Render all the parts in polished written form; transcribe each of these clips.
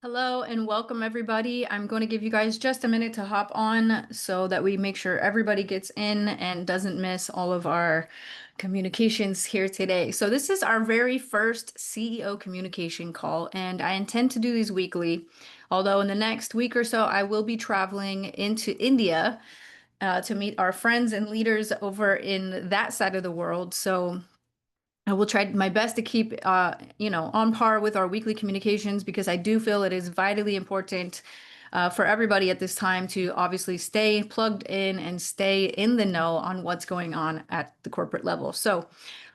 Hello and welcome everybody. I'm going to give you guys just a minute to hop on so that we make sure everybody gets in and doesn't miss all of our communications here today. So this is our very first CEO communication call, and I intend to do these weekly. Although in the next week or so, I will be traveling into India to meet our friends and leaders over in that side of the world. So I will try my best to keep, on par with our weekly communications because I do feel it is vitally important for everybody at this time to obviously stay plugged in and stay in the know on what's going on at the corporate level. So,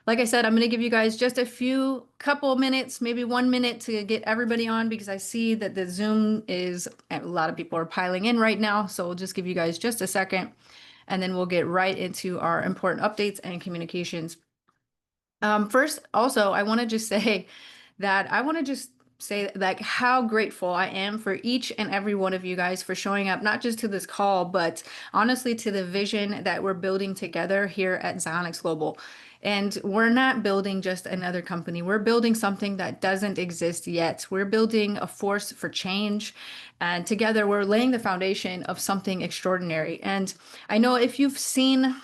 like I said, I'm going to give you guys just a couple minutes, maybe 1 minute to get everybody on because I see that the Zoom is, a lot of people are piling in right now. So we'll just give you guys just a second and then we'll get right into our important updates and communications. First, also, I want to just say that I want to just say like how grateful I am for each and every one of you guys for showing up, not just to this call, but honestly to the vision that we're building together here at Zionix Global. And we're not building just another company. We're building something that doesn't exist yet. We're building a force for change. And together we're laying the foundation of something extraordinary. And I know if you've seen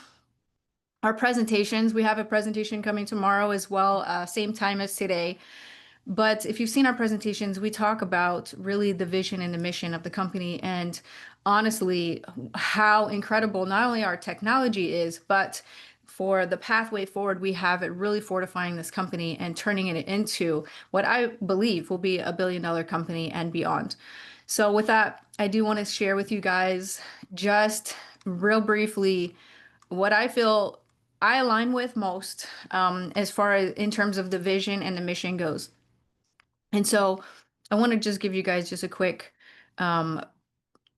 our presentations. We have a presentation coming tomorrow as well, same time as today. But if you've seen our presentations, we talk about really the vision and the mission of the company and honestly, how incredible not only our technology is, but for the pathway forward, we have it really fortifying this company and turning it into what I believe will be $1 billion company and beyond. So with that, I do want to share with you guys just real briefly what I feel I align with most as far as in terms of the vision and the mission goes. And so I want to just give you guys just a quick um,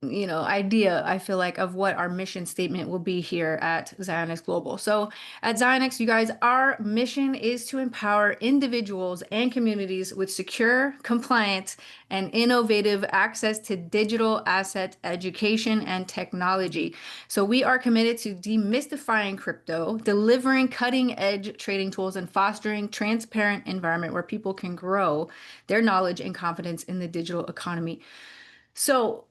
idea, I feel like, of what our mission statement will be here at Zionix Global. So at Zionix, you guys, our mission is to empower individuals and communities with secure, compliant, and innovative access to digital asset education and technology. So we are committed to demystifying crypto, delivering cutting-edge trading tools, and fostering transparent environment where people can grow their knowledge and confidence in the digital economy. So,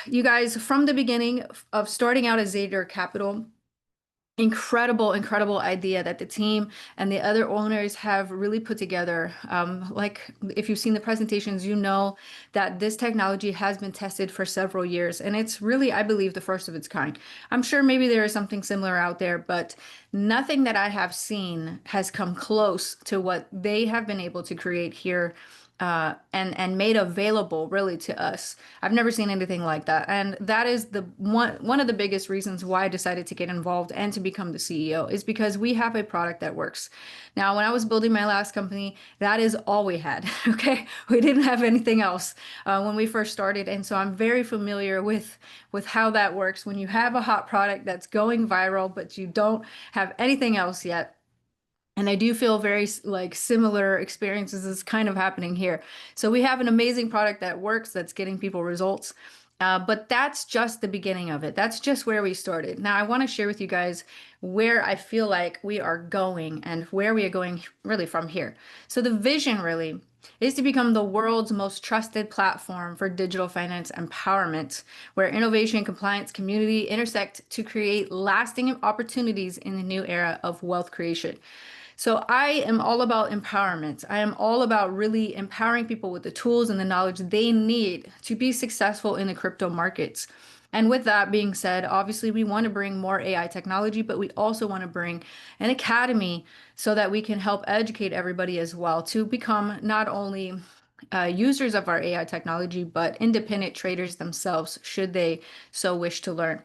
you guys, from the beginning of starting out as Zader Capital, incredible idea that the team and the other owners have really put together. Like if you've seen the presentations, you know that this technology has been tested for several years, and it's really, I believe, the first of its kind. I'm sure maybe there is something similar out there, but nothing that I have seen has come close to what they have been able to create here and made available really to us. I've never seen anything like that, and that is the one of the biggest reasons why I decided to get involved and to become the CEO is because we have a product that works. Now, when I was building my last company, that is all we had. Okay, we didn't have anything else when we first started, and so I'm very familiar with how that works when you have a hot product that's going viral, but you don't have anything else yet. And I do feel very like similar experiences is kind of happening here. So we have an amazing product that works, that's getting people results. But that's just the beginning of it. That's just where we started. Now, I want to share with you guys where I feel like we are going and where we are going really from here. So the vision really is to become the world's most trusted platform for digital finance empowerment, where innovation and compliance community intersect to create lasting opportunities in the new era of wealth creation. So I am all about empowerment. I am all about really empowering people with the tools and the knowledge they need to be successful in the crypto markets. And with that being said, obviously we want to bring more AI technology, but we also want to bring an academy so that we can help educate everybody as well to become not only users of our AI technology, but independent traders themselves, should they so wish to learn.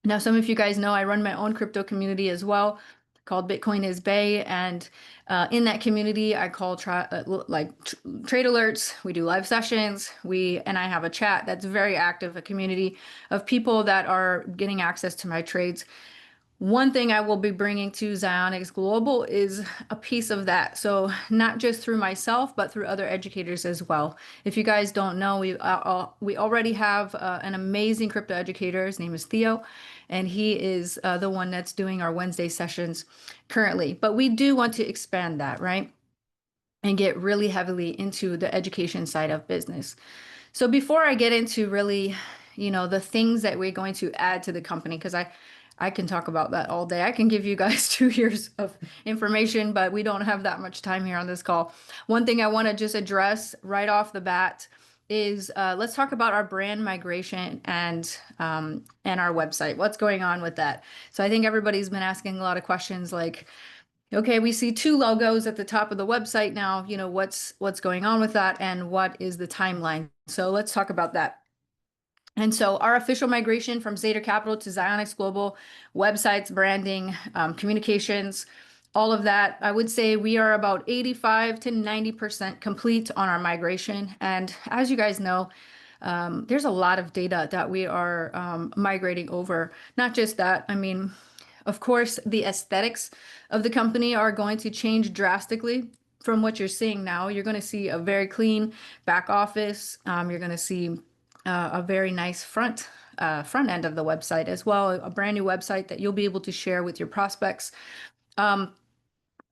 Now, some of you guys know I run my own crypto community as well called Bitcoin is Bay. And in that community, I call trade alerts. We do live sessions. And I have a chat that's very active, a community of people that are getting access to my trades. One thing I will be bringing to Zionix Global is a piece of that. So not just through myself, but through other educators as well. If you guys don't know, we already have an amazing crypto educator. His name is Theo, and he is the one that's doing our Wednesday sessions currently. But we do want to expand that, right? and get really heavily into the education side of business. So before I get into really, the things that we're going to add to the company, because I can talk about that all day. I can give you guys 2 years of information, but we don't have that much time here on this call. One thing I want to just address right off the bat is let's talk about our brand migration and our website. What's going on with that? So I think everybody's been asking a lot of questions like, okay, we see 2 logos at the top of the website now. What's going on with that, and what is the timeline? So let's talk about that. And so our official migration from Zeta Capital to Zionix Global, websites, branding, communications, all of that, I would say we are about 85 to 90% complete on our migration. And as you guys know, there's a lot of data that we are migrating over. Not just that, I mean, of course, the aesthetics of the company are going to change drastically from what you're seeing now. You're going to see a very clean back office. You're going to see a very nice front end of the website as well, a brand new website that you'll be able to share with your prospects.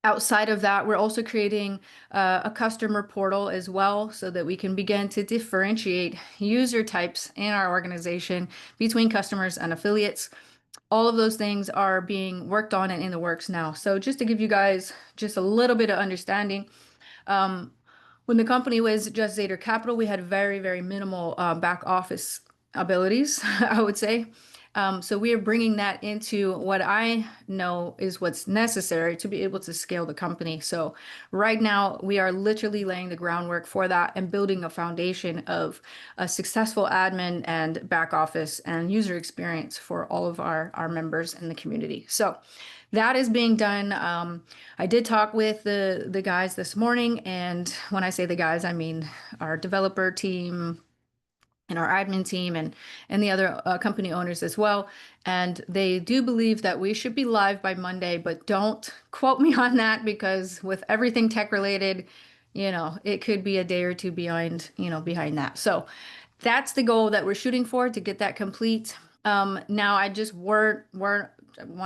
Outside of that, we're also creating a customer portal as well so that we can begin to differentiate user types in our organization between customers and affiliates. All of those things are being worked on and in the works now. So just to give you guys just a little bit of understanding, when the company was just Zeta Capital, we had very, very minimal back office abilities, I would say. So we are bringing that into what I know is what's necessary to be able to scale the company. So right now we are literally laying the groundwork for that and building a foundation of a successful admin and back office and user experience for all of our members in the community. So that is being done. I did talk with the guys this morning, and when I say the guys, I mean our developer team, and our admin team and the other company owners as well. And they do believe that we should be live by Monday, but don't quote me on that because with everything tech related, it could be a day or two behind that. So that's the goal that we're shooting for, to get that complete. Now I just want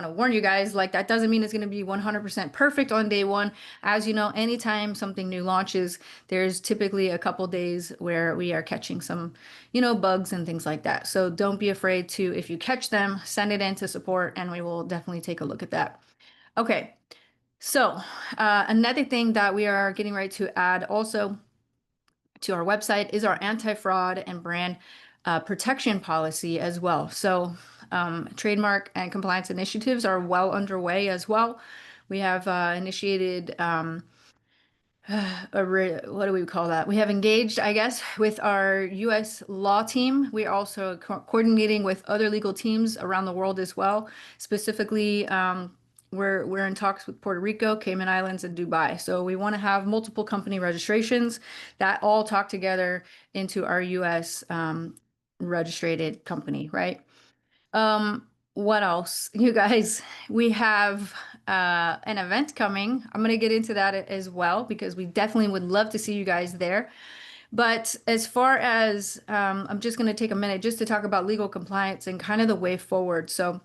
to warn you guys, like that doesn't mean it's going to be 100% perfect on day one. As you know, anytime something new launches, there's typically a couple days where we are catching some, bugs and things like that. So don't be afraid to, if you catch them, send it in to support and we will definitely take a look at that. Okay. So another thing that we are getting ready to add also to our website is our anti-fraud and brand protection policy as well. So trademark and compliance initiatives are well underway as well. We have initiated what do we call that? We have engaged, I guess, with our U.S. law team. We're also coordinating with other legal teams around the world as well. Specifically, we're in talks with Puerto Rico, Cayman Islands, and Dubai. So we want to have multiple company registrations that all talk together into our U.S. Registered company, right? What else? You guys, we have an event coming. I'm going to get into that as well because we definitely would love to see you guys there. But as far as I'm just going to take a minute just to talk about legal compliance and kind of the way forward. So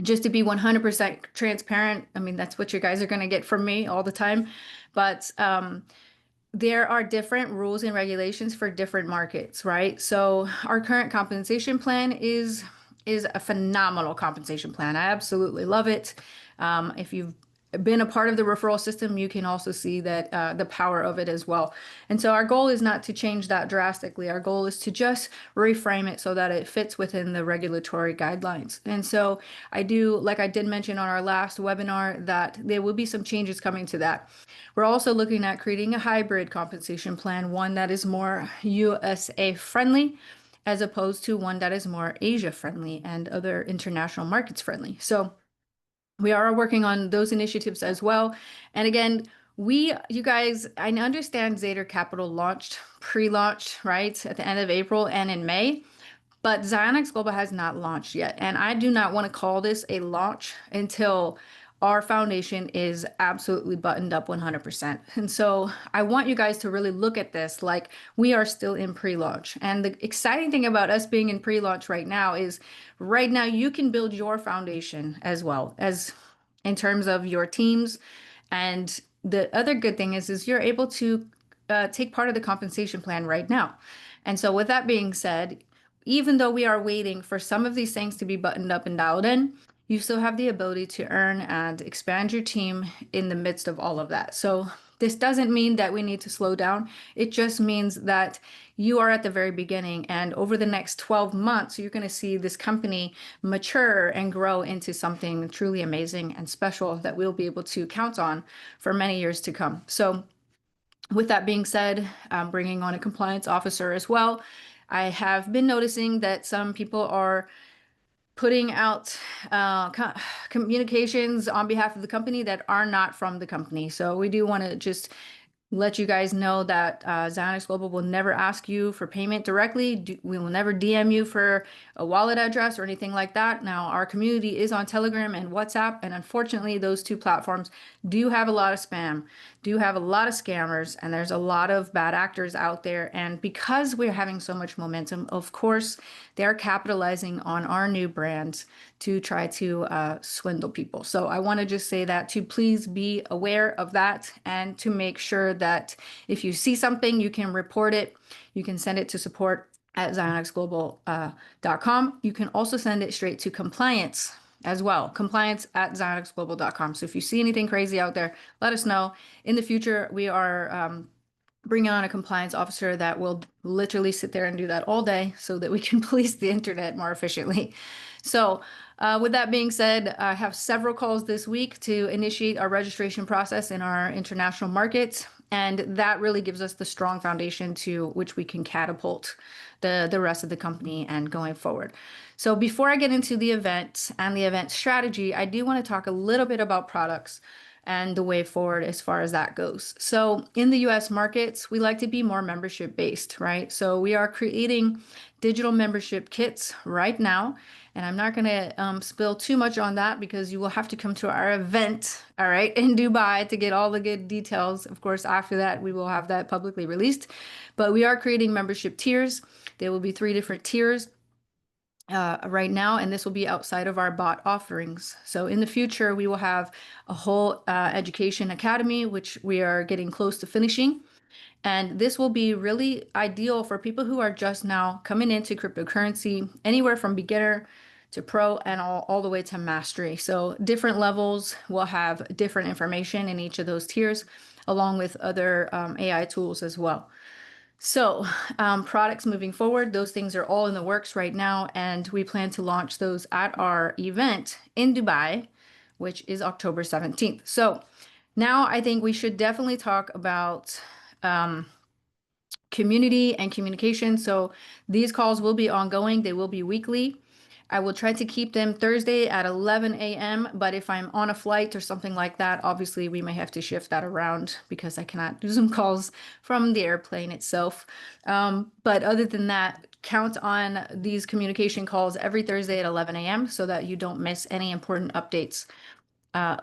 just to be 100% transparent, I mean, that's what you guys are going to get from me all the time. But there are different rules and regulations for different markets, right? So our current compensation plan is a phenomenal compensation plan. I absolutely love it. If you've been a part of the referral system, you can also see that the power of it as well. And so our goal is not to change that drastically. Our goal is to just reframe it so that it fits within the regulatory guidelines. And so like I did mention on our last webinar, that there will be some changes coming to that. We're also looking at creating a hybrid compensation plan, one that is more USA friendly, as opposed to one that is more Asia friendly and other international markets friendly. So we are working on those initiatives as well. And again, you guys, I understand Zeta Capital launched pre-launch, right, at the end of April and in May, but Zionix Global has not launched yet. And I do not want to call this a launch until our foundation is absolutely buttoned up 100%. And so I want you guys to really look at this like we are still in pre-launch. And the exciting thing about us being in pre-launch right now is right now you can build your foundation as well as in terms of your teams and the other good thing is you're able to take part of the compensation plan right now. And so with that being said, even though we are waiting for some of these things to be buttoned up and dialed in, you still have the ability to earn and expand your team in the midst of all of that. So this doesn't mean that we need to slow down. It just means that you are at the very beginning, and over the next 12 months, you're going to see this company mature and grow into something truly amazing and special that we'll be able to count on for many years to come. So with that being said, I'm bringing on a compliance officer as well. I have been noticing that some people are putting out communications on behalf of the company that are not from the company. So we do want to just let you guys know that Zionix Global will never ask you for payment directly. We will never DM you for a wallet address or anything like that. Now, our community is on Telegram and WhatsApp, and unfortunately, those two platforms do have a lot of spam, do have a lot of scammers, and there's a lot of bad actors out there. And because we're having so much momentum, of course, they're capitalizing on our new brands to try to swindle people. So I want to just say that to please be aware of that, and to make sure that if you see something, you can report it. You can send it to support at zionixglobal.com. You can also send it straight to compliance as well, compliance at zionixglobal.com. So if you see anything crazy out there, let us know. In the future, we are bring on a compliance officer that will literally sit there and do that all day so that we can police the internet more efficiently. So with that being said, I have several calls this week to initiate our registration process in our international markets. And that really gives us the strong foundation to which we can catapult the rest of the company and going forward. So before I get into the event and the event strategy, I do want to talk a little bit about products and the way forward as far as that goes. So in the US markets, we like to be more membership based, right? So we are creating digital membership kits right now. And I'm not going to spill too much on that because you will have to come to our event, all right, in Dubai to get all the good details. Of course, after that, we will have that publicly released. But we are creating membership tiers. There will be 3 different tiers right now, and this will be outside of our bot offerings. So in the future, we will have a whole education academy, which we are getting close to finishing. And this will be really ideal for people who are just now coming into cryptocurrency, anywhere from beginner to pro and all the way to mastery. So different levels will have different information in each of those tiers, along with other AI tools as well. So products moving forward, those things are all in the works right now, and we plan to launch those at our event in Dubai, which is October 17th. So now I think we should definitely talk about community and communication. So these calls will be ongoing. They will be weekly. I will try to keep them Thursday at 11 a.m. But if I'm on a flight or something like that, obviously we may have to shift that around because I cannot do Zoom calls from the airplane itself. But other than that, count on these communication calls every Thursday at 11 a.m. so that you don't miss any important updates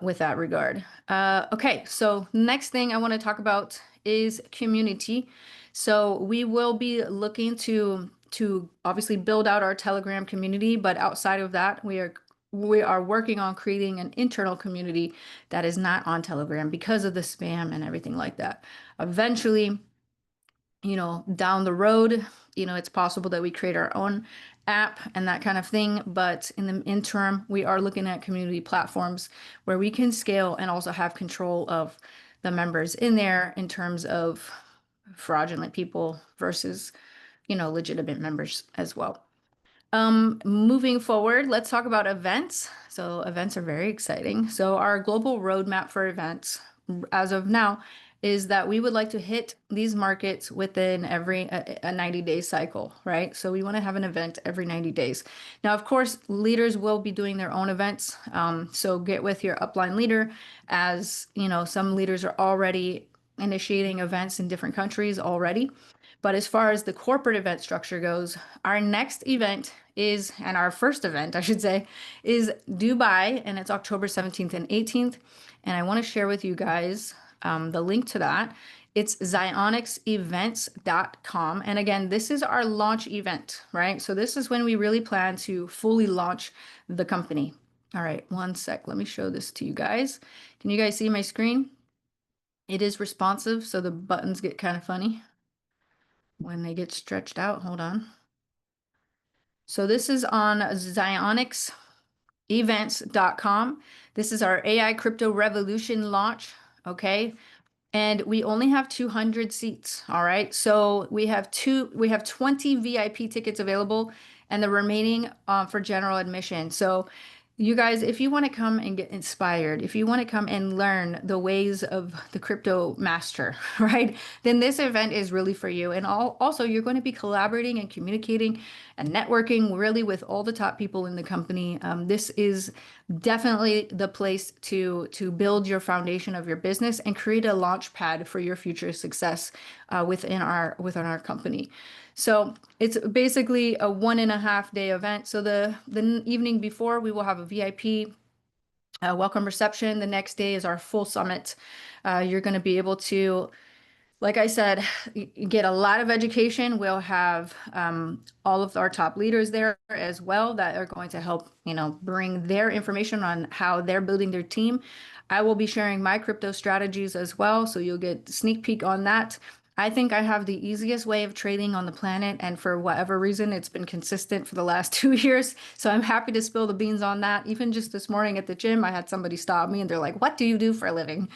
with that regard. Okay, so next thing I want to talk about is community. So we will be looking to obviously build out our Telegram community, but outside of that, we are working on creating an internal community that is not on Telegram because of the spam and everything like that. Eventually, down the road, it's possible that we create our own app and that kind of thing. But in the interim, we are looking at community platforms where we can scale and also have control of the members in there in terms of fraudulent people versus, legitimate members as well. Moving forward, let's talk about events. So events are very exciting. So our global roadmap for events as of now is that we would like to hit these markets within every a 90-day cycle, right? So we want to have an event every 90 days. Now, of course, leaders will be doing their own events. So get with your upline leader, as some leaders are already initiating events in different countries already. But as far as the corporate event structure goes, our next event is, and our first event, I should say, is Dubai, and it's October 17th and 18th. And I want to share with you guys the link to that. It's zionixevents.com. And again, this is our launch event, right? So this is when we really plan to fully launch the company. All right, one sec. Let me show this to you guys. Can you guys see my screen? It is responsive, so the buttons get kind of funny when they get stretched out. Hold on. So this is on zionixevents.com. This is our AI crypto revolution launch. Okay. And we only have 200 seats. All right. So we have 20 VIP tickets available and the remaining for general admission. So you guys, if you want to come and get inspired, if you want to come and learn the ways of the crypto master, right, then this event is really for you. And also, you're going to be collaborating and communicating and networking really with all the top people in the company. This is definitely the place to build your foundation of your business and create a launch pad for your future success within our company. So it's basically a 1.5 day event. So the evening before, we will have a VIP welcome reception. The next day is our full summit. You're going to be able to, like I said, you get a lot of education. We'll have all of our top leaders there as well that are going to help, bring their information on how they're building their team. I will be sharing my crypto strategies as well, so you'll get sneak peek on that. I think I have the easiest way of trading on the planet, and for whatever reason, it's been consistent for the last 2 years. So I'm happy to spill the beans on that. Even just this morning at the gym, I had somebody stop me and they're like, "What do you do for a living?"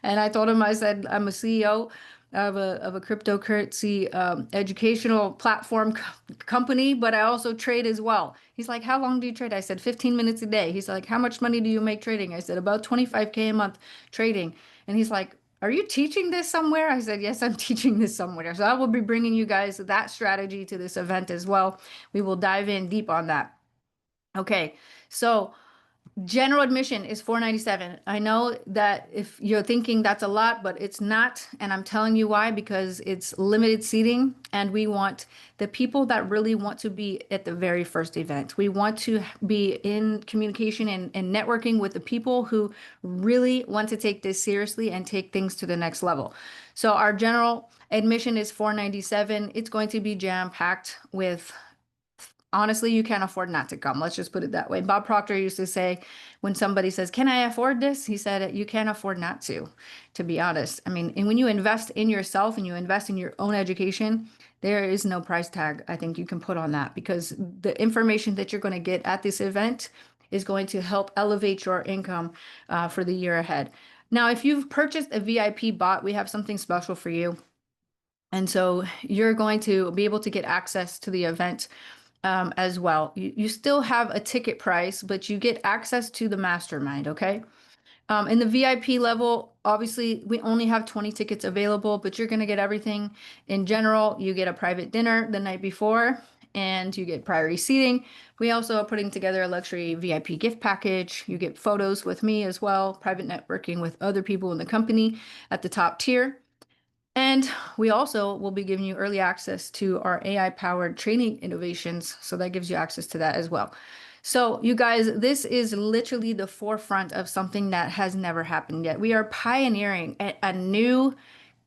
And I told him, I said, I'm a CEO of a cryptocurrency educational platform company, but I also trade as well. He's like, "How long do you trade?" I said, 15 minutes a day. He's like, "How much money do you make trading?" I said, "About 25K a month trading." And he's like, "Are you teaching this somewhere?" I said, "Yes, I'm teaching this somewhere." So I will be bringing you guys that strategy to this event as well. We will dive in deep on that. Okay, so general admission is 497. I know that if you're thinking that's a lot, but it's not. And I'm telling you why, because it's limited seating and we want the people that really want to be at the very first event. We want to be in communication and networking with the people who really want to take this seriously and take things to the next level. So our general admission is 497. It's going to be jam-packed with, honestly, you can't afford not to come. Let's just put it that way. Bob Proctor used to say, when somebody says, "Can I afford this?" He said, "You can't afford not to be honest." I mean, and when you invest in yourself and you invest in your own education, there is no price tag I think you can put on that, because the information that you're going to get at this event is going to help elevate your income for the year ahead. Now, if you've purchased a VIP bot, we have something special for you. And so you're going to be able to get access to the event as well. You still have a ticket price, but you get access to the mastermind, okay? In the VIP level, obviously, we only have 20 tickets available, but you're going to get everything. In general, you get a private dinner the night before, and you get priority seating. We also are putting together a luxury VIP gift package. You get photos with me as well, private networking with other people in the company at the top tier. And we also will be giving you early access to our AI-powered training innovations. So that gives you access to that as well. So you guys, this is literally the forefront of something that has never happened yet. We are pioneering a new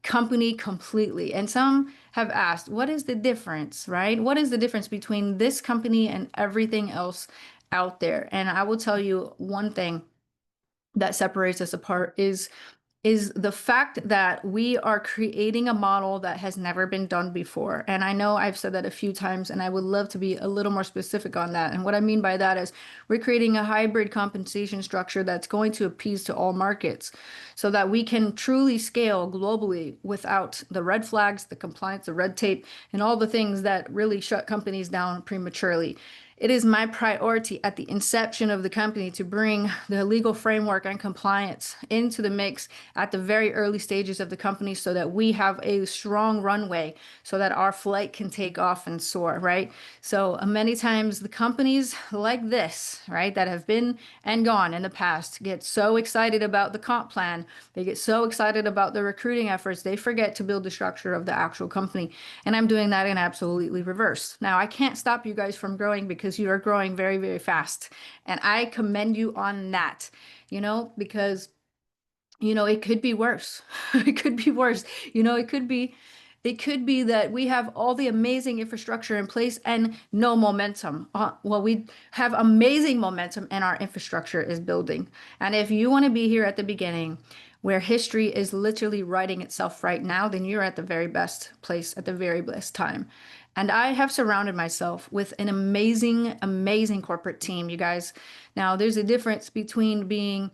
company completely. And some have asked, what is the difference, right? What is the difference between this company and everything else out there? And I will tell you one thing that separates us apart is the fact that we are creating a model that has never been done before. And I know I've said that a few times, and I would love to be a little more specific on that. And what I mean by that is we're creating a hybrid compensation structure that's going to appease to all markets so that we can truly scale globally without the red flags, the compliance, the red tape, and all the things that really shut companies down prematurely. It is my priority at the inception of the company to bring the legal framework and compliance into the mix at the very early stages of the company so that we have a strong runway so that our flight can take off and soar, right? So many times the companies like this, right, that have been and gone in the past get so excited about the comp plan. They get so excited about the recruiting efforts. They forget to build the structure of the actual company. And I'm doing that in absolutely reverse. Now, I can't stop you guys from growing because you are growing very, very fast. And I commend you on that, because it could be worse. It could be worse. It could be that we have all the amazing infrastructure in place and no momentum. Well, we have amazing momentum and our infrastructure is building. And if you want to be here at the beginning, where history is literally writing itself right now, then you're at the very best place at the very best time. And I have surrounded myself with an amazing, amazing corporate team, you guys. Now, there's a difference between being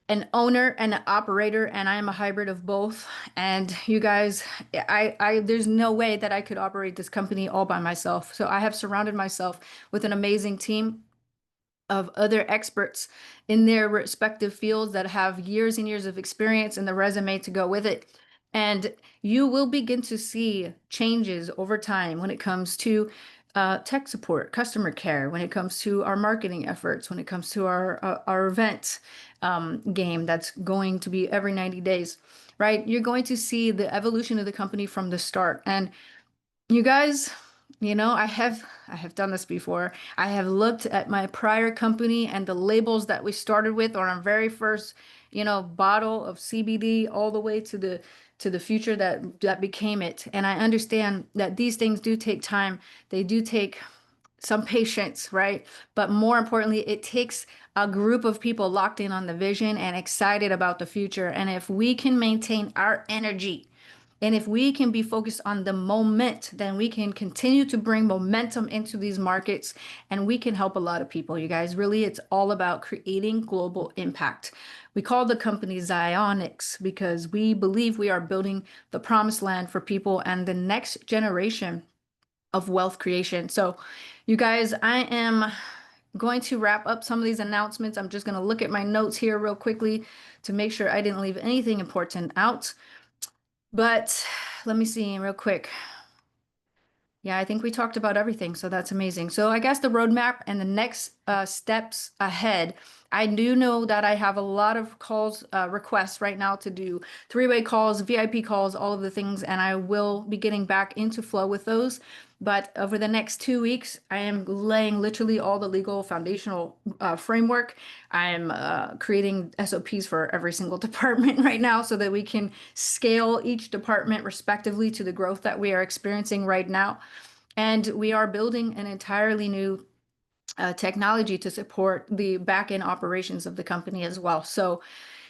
an owner and an operator, and I am a hybrid of both. And you guys, there's no way that I could operate this company all by myself. So I have surrounded myself with an amazing team of other experts in their respective fields that have years and years of experience and the resume to go with it. And you will begin to see changes over time when it comes to tech support, customer care, when it comes to our marketing efforts, when it comes to our event game that's going to be every 90 days, right? You're going to see the evolution of the company from the start. And you guys, I have done this before. I have looked at my prior company and the labels that we started with on our very first, bottle of CBD all the way to the future that became it. And I understand that these things do take time. They do take some patience, right? But more importantly, it takes a group of people locked in on the vision and excited about the future. And if we can maintain our energy, and if we can be focused on the moment, then we can continue to bring momentum into these markets and we can help a lot of people. You guys, really, it's all about creating global impact. We call the company Zionix because we believe we are building the promised land for people and the next generation of wealth creation. So, you guys, I am going to wrap up some of these announcements. I'm just going to look at my notes here real quickly to make sure I didn't leave anything important out. But let me see real quick. Yeah, I think we talked about everything, so that's amazing. So I guess the roadmap and the next steps ahead. I do know that I have a lot of calls, requests right now to do three-way calls, VIP calls, all of the things, and I will be getting back into flow with those. But over the next 2 weeks, I am laying literally all the legal foundational framework. I'm creating SOPs for every single department right now so that we can scale each department respectively to the growth that we are experiencing right now. And we are building an entirely new technology to support the back end operations of the company as well. So,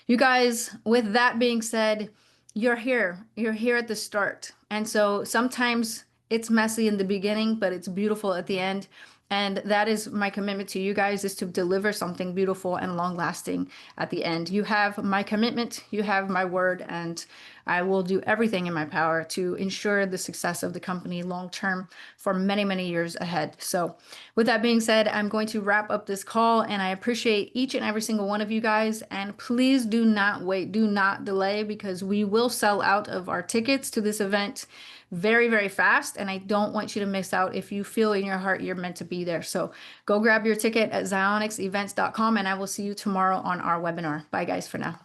you guys, with that being said, you're here. You're here at the start. And so sometimes it's messy in the beginning, but it's beautiful at the end. And that is my commitment to you guys, is to deliver something beautiful and long lasting at the end. You have my commitment, you have my word, and I will do everything in my power to ensure the success of the company long term for many, many years ahead. So with that being said, I'm going to wrap up this call, and I appreciate each and every single one of you guys. And please do not wait, do not delay, because we will sell out of our tickets to this event very, very fast. And I don't want you to miss out if you feel in your heart you're meant to be there. So go grab your ticket at zionixevents.com, and I will see you tomorrow on our webinar. Bye, guys, for now.